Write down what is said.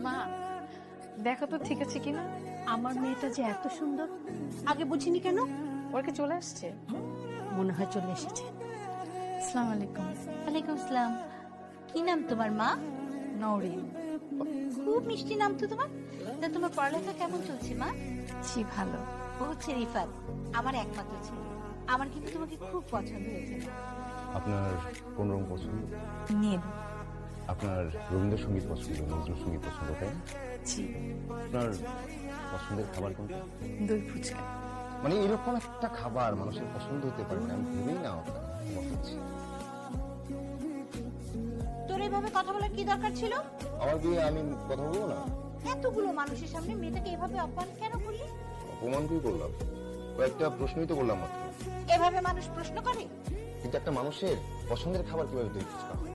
মা দেখো তো ঠিক আছে কিনা। আমার মেয়েটা যে এত সুন্দর, আগে বুঝিনি কেন? ওর কি চলে আসছে? মনে হয় চলে এসেছে। আসসালামু আলাইকুম। ওয়ালাইকুম আসসালাম। কি নাম তোমার মা? নওরিন। খুব মিষ্টি নাম তো তোমার। তা তোমার পড়ালেখা কেমন চলছে মা? জি ভালো। ও হচ্ছে রিফাত, আমার একমাত্র ছেলে। আমার কিন্তু তোমাকে খুব পছন্দ হয়েছে। আপনার কোন রং পছন্দ? নীল। আপনার রবীন্দ্রসঙ্গীত পছন্দ, নজরুল সঙ্গীত পছন্দ, তাই না? জি। আপনার পছন্দের খাবার কোনটা? দই ফুচকা। মানে এরকম একটা খাবার মানুষের পছন্দ হতে পারে না, আমি ভেবেই না আপনার অবাক হচ্ছি। তোর এইভাবে কথা বলার কি দরকার ছিল? আমার বিয়ে আমি কথা বলবো না? এতগুলো মানুষের সামনে মেয়েটাকে এভাবে অপমান কেন করলি? অপমান কি করলাম? কয়েকটা প্রশ্নই তো করলাম মাত্র। এভাবে মানুষ প্রশ্ন করে? কিন্তু একটা মানুষের পছন্দের খাবার কিভাবে দই ফুচকা হয়?